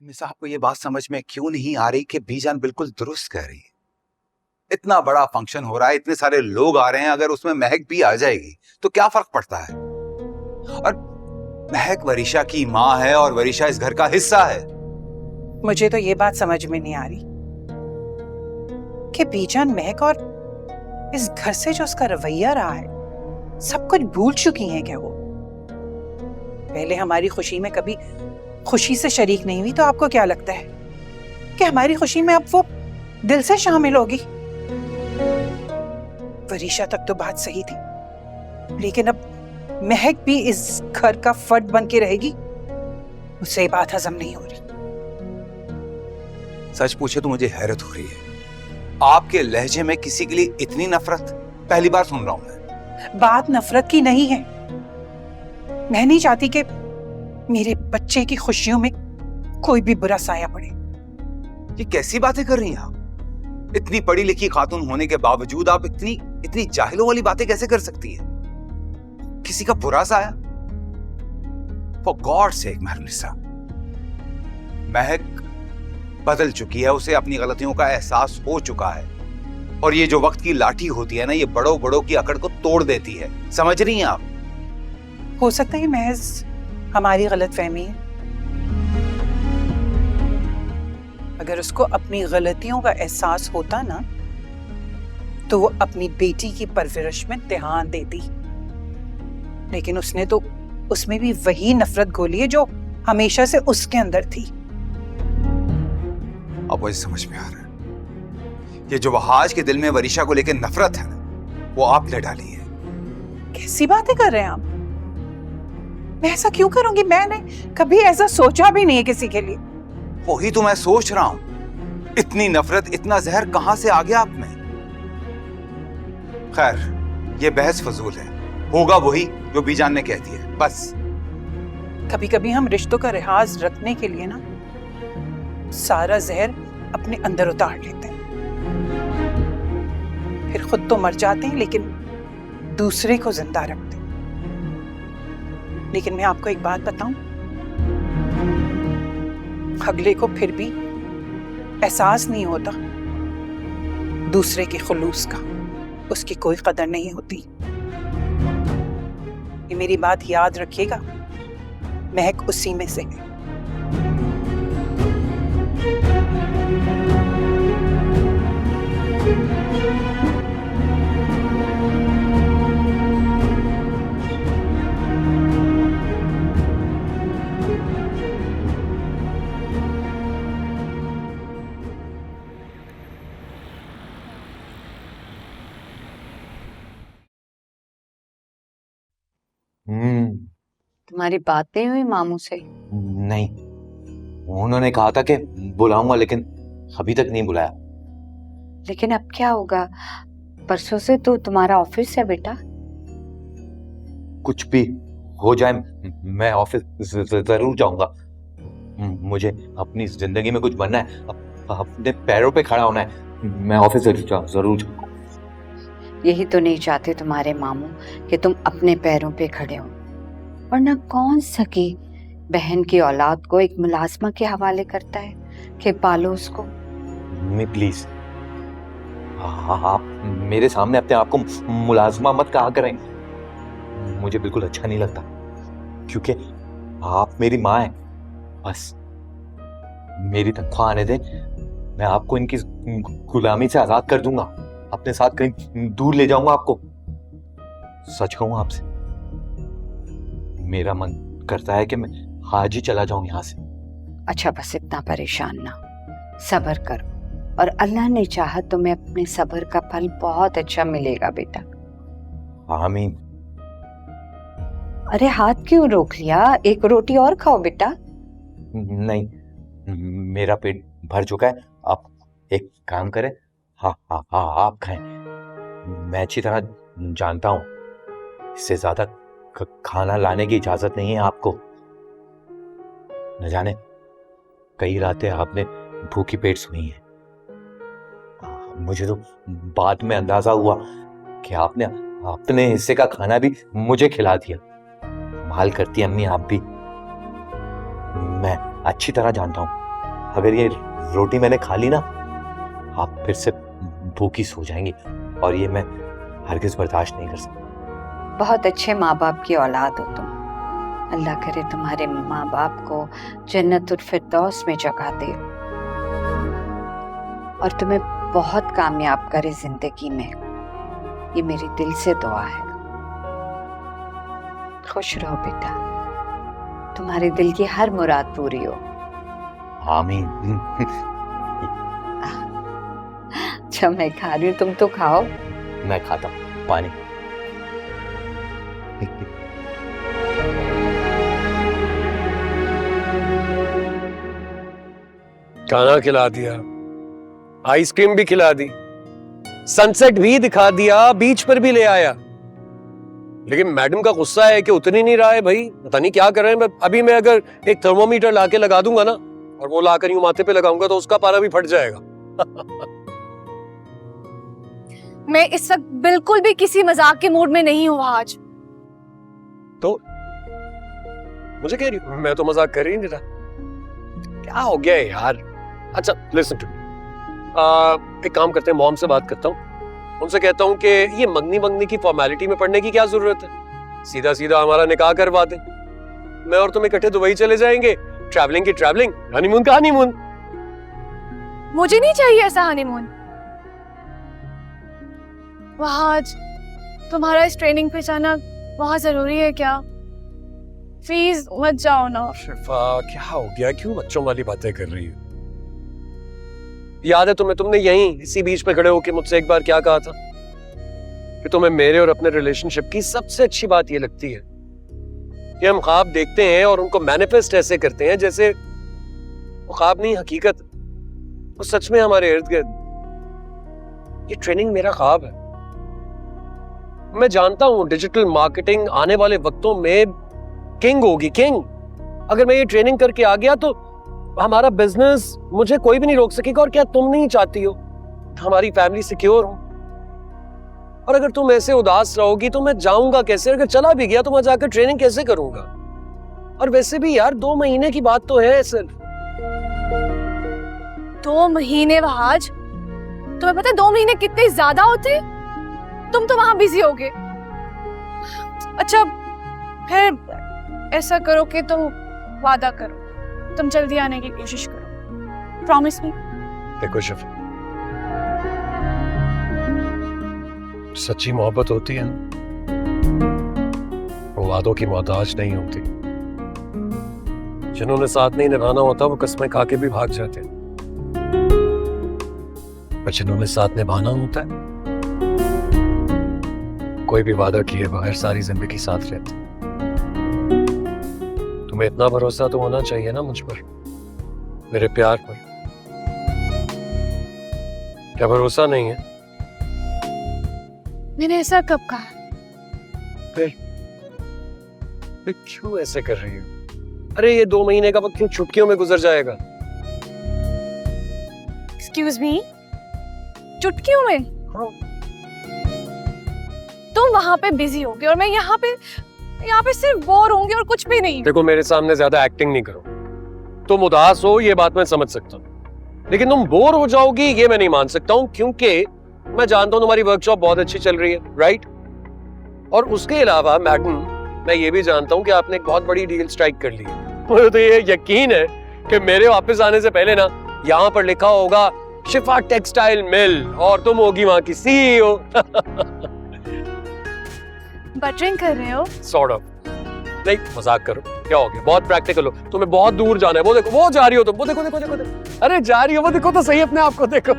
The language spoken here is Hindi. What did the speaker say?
मिसा आपको ये बात समझ में क्यों नहीं आ रही कि बीजान बिल्कुल दुरुस्त कह रही है। इतना बड़ा फंक्शन हो रहा है, इतने सारे लोग आ रहे हैं, अगर उसमें महक भी आ जाएगी तो क्या फर्क पड़ता है। और महक वरीशा की माँ है और वरीशा इस घर का हिस्सा है। मुझे तो ये बात समझ में नहीं आ रही कि बीजान महक और इस घर से जो उसका रवैया रहा है सब कुछ भूल चुकी हैं क्या वो? पहले हमारी खुशी में कभी खुशी से शरीक नहीं हुई, तो आपको क्या लगता है कि हमारी खुशी में अब वो दिल से शामिल होगी? वरीशा तक तो बात सही थी, लेकिन अब महक भी इस घर का फर्द बन के रहेगी, मुझसे ये बात हजम नहीं हो रही। सच पूछे तो मुझे हैरत हो रही है, आपके लहजे में किसी के लिए इतनी नफरत पहली बार सुन रहा हूं मैं। बात नफरत की नहीं है, मैं नहीं चाहती कि मेरे बच्चे की खुशियों में कोई भी बुरा साया पड़े। ये कैसी बातें कर रही हैं आप? इतनी पढ़ी लिखी खातून होने के बावजूद आप इतनी जाहिलों वाली बातें कैसे कर सकती है? किसी का बुरा साया? फॉर गॉड सेक महरुनिसा, महक बदल चुकी है, उसे अपनी गलतियों का एहसास हो चुका है। और ये जो वक्त की लाठी होती है ना, ये बड़ों बड़ों की अकड़ को तोड़ देती है। समझ रही हैं आप? हो सकता है महज हमारी गलतफहमी है। अगर उसको अपनी गलतियों का एहसास होता ना, तो वो अपनी बेटी की परवरिश में ध्यान देती, लेकिन उसने तो उसमें भी वही नफरत घोली है जो हमेशा से उसके अंदर थी। अब मुझे समझ में आ रहा है, ये जो वहाज के दिल में वरीशा को लेकर नफरत है ना, वो आपने डाली है। कैसी बातें कर रहे हैं आप? मैं ऐसा क्यों करूंगी? मैंने कभी ऐसा सोचा भी नहीं है किसी के लिए। वही तो मैं सोच रहा हूं, इतनी नफरत, इतना जहर कहां से आ गया आप में? खैर, ये बहस फजूल है, होगा वही जो बीजान ने कह दिया, बस। कभी कभी हम रिश्तों का लिहाज रखने के लिए ना सारा जहर अपने अंदर उतार लेते हैं, फिर खुद तो मर जाते हैं लेकिन दूसरे को जिंदा रखते हैं। लेकिन मैं आपको एक बात बताऊं, अगले को फिर भी एहसास नहीं होता दूसरे के खुलूस का, उसकी कोई कदर नहीं होती। ये मेरी बात याद रखिएगा, महक उसी में से है। तुम्हारी बात नहीं हुई मामू से? नहीं, उन्होंने कहा था कि बुलाऊंगा, लेकिन अभी तक नहीं बुलाया। लेकिन अब क्या होगा? परसों से तो तुम्हारा ऑफिस है बेटा। कुछ भी हो जाए मैं ऑफिस जरूर जाऊंगा। मुझे अपनी जिंदगी में कुछ बनना है, अपने पैरों पे खड़ा होना है। मैं ऑफिस जरूर जाऊंगा। यही तो नहीं चाहते तुम्हारे मामू कि तुम अपने पैरों पे खड़े हो, वरना कौन सकी बहन की औलाद को एक मुलाजमा के हवाले करता है कि पालो उसको। मम्मी प्लीज, आप मेरे सामने अपने आप को मुलाजमा मत कहा करें, मुझे बिल्कुल अच्छा नहीं लगता, क्योंकि आप मेरी माँ हैं। बस मेरी तनख्वाह आने दें, मैं आपको इनकी गुलामी से आजाद कर दूंगा, अपने साथ कहीं दूर ले जाऊंगा आपको। सच कहूं आपसे, मेरा मन करता है कि मैं आज ही चला जाऊं यहाँ से। अच्छा बस इतना परेशान ना, सब्र करो, और अल्लाह ने चाहा तुम्हें अपने सब्र का फल बहुत अच्छा मिलेगा बेटा। आमीन। अरे हाथ क्यों रोक लिया? एक रोटी और खाओ बेटा। नहीं, मेरा पेट भर चुका है। आप एक काम करें, हाँ हाँ हाँ आप खाएं। मैं अच्छी तरह जानता हूं, इससे ज्यादा खाना लाने की इजाजत नहीं है आपको। न जाने कई रातें आपने भूखी पेट सोई हैं। मुझे तो बाद में अंदाजा हुआ कि आपने अपने हिस्से का खाना भी मुझे खिला दिया। कमाल करती है अम्मी आप भी। मैं अच्छी तरह जानता हूं अगर ये रोटी मैंने खा ली ना, आप फिर से भूखी सो जाएंगी और ये मैं हरगिज बर्दाश्त नहीं कर सकता। बहुत अच्छे माँ बाप की औलाद हो तुम। अल्लाह करे तुम्हारे माँ बाप को जन्नतुल फिरदौस में जगह दे और तुम्हें बहुत कामयाब करे जिंदगी में। ये मेरी दिल से दुआ है। खुश रहो बेटा, तुम्हारे दिल की हर मुराद पूरी हो। आमीन। अच्छा मैं खा रही हूँ, तुम तो खाओ। मैं खाता हूँ, पानी। खाना खिला दिया, आइसक्रीम भी खिला दी, सनसेट भी दिखा दिया, बीच पर भी ले आया, लेकिन मैडम का गुस्सा है कि उतर ही नहीं रहा है। भाई पता नहीं क्या कर रहे हैं। अभी मैं अगर एक थर्मोमीटर लाके लगा दूंगा ना और वो लाकर यूं माथे पे लगाऊंगा तो उसका पारा भी फट जाएगा। मैं इस वक्त बिल्कुल भी किसी मजाक के मूड में नहीं हूँ आज। तो मुझे कह रही हूँ, मैं तो मजाक कर ही नहीं रहा। क्या हो गया है यार? अच्छा लिसन टू मी, एक काम करते हैं, मॉम से बात करता हूँ, उनसे कहता हूँ कि ये मंगनी की फॉर्मेलिटी में पड़ने की क्या जरूरत है, सीधा सीधा हमारा निकाह करवा दें। मैं और तुम इकट्ठे दुबई चले जाएंगे, ट्रैवलिंग की ट्रैवलिंग, हनीमून का हनीमून। मुझे नहीं चाहिए ऐसा हनीमून। वहाँ आज तुम्हारा इस ट्रेनिंग पे जाना वहाँ जरूरी है क्या? प्लीज मत जाओ ना। शिफा क्या हो गया, क्यों बच्चों वाली बातें कर रही हो? याद है तुम्हें, तुमने यहीं इसी बीच पे खड़े होकर मुझसे एक बार क्या कहा था कि तुम्हें मेरे और अपने रिलेशनशिप की सबसे अच्छी बात ये लगती है कि हम ख्वाब देखते हैं और उनको मैनिफेस्ट ऐसे करते हैं जैसे वो ख्वाब नहीं हकीकत, वो सच में हमारे इर्द गिर्द। ये ट्रेनिंग मेरा ख्वाब है। मैं जानता हूं डिजिटल मार्केटिंग आने वाले वक्तों में किंग होगी, किंग। अगर मैं ये ट्रेनिंग करके आ गया तो हमारा बिजनेस मुझे कोई भी नहीं रोक सकेगा। और क्या तुम नहीं चाहती हो हमारी फैमिली सिक्योर हो? और अगर तुम ऐसे उदास रहोगी तो मैं जाऊंगा कैसे? अगर चला भी गया तो मैं जाकर ट्रेनिंग कैसे करूंगा? और वैसे भी यार 2 महीने की बात तो है सिर्फ। 2 महीने वहाज, तुम्हें पता है 2 महीने कितने ज्यादा होते? तुम तो वहां बिजी होगे। अच्छा फिर ऐसा करो कि तुम वादा करो, तुम जल्दी आने की कोशिश करो। Promise me. देखो शिफा, सच्ची मोहब्बत होती है ना, वो वादों की मोहताज नहीं होती। जिन्होंने साथ नहीं निभाना होता वो कस्में खा के भी भाग जाते हैं, पर जिन्होंने साथ निभाना होता है कोई भी वादा किए बगैर सारी जिंदगी साथ रहते। तुम्हें इतना भरोसा तो होना चाहिए ना मुझ पर, मेरे प्यार पर। क्या भरोसा नहीं है? मैंने ऐसा कब कहा? फिर क्यों ऐसे कर रही हो? अरे ये 2 महीने का वक्त क्यों चुटकियों में गुजर जाएगा? एक्सक्यूज मी, चुटकियों में? हाँ। तुम वहां पे बिजी होगे और मैं यहाँ पे सिर्फ बोर होंगी और कुछ भी नहीं। देखो मेरे सामने ज्यादा एक्टिंग नहीं करो। तुम उदास हो ये बात मैं समझ सकता हूँ, लेकिन तुम बोर हो जाओगी ये मैं नहीं मान सकता हूँ, क्योंकि मैं जानता हूँ तुम्हारी वर्कशॉप बहुत अच्छी चल रही है, राइट? और उसके अलावा मैडम, मैं ये भी जानता हूँ कि आपने एक बहुत बड़ी डील स्ट्राइक कर ली है। मुझे तो ये यकीन है कि मेरे वापस आने से पहले ना यहाँ पर लिखा होगा शिफा टेक्सटाइल मिल और तुम होगी वहां की सीईओ। बटरिंग कर रहे हो? Sort of. नहीं मजाक करो, क्या हो गया? बहुत प्रैक्टिकल हो, तुम्हें बहुत दूर जाना है। वो देखो वो जा रही हो तुम, वो देखो देखो देखो, देखो। अरे जा रही हो, वो देखो तो सही अपने आप को देखो।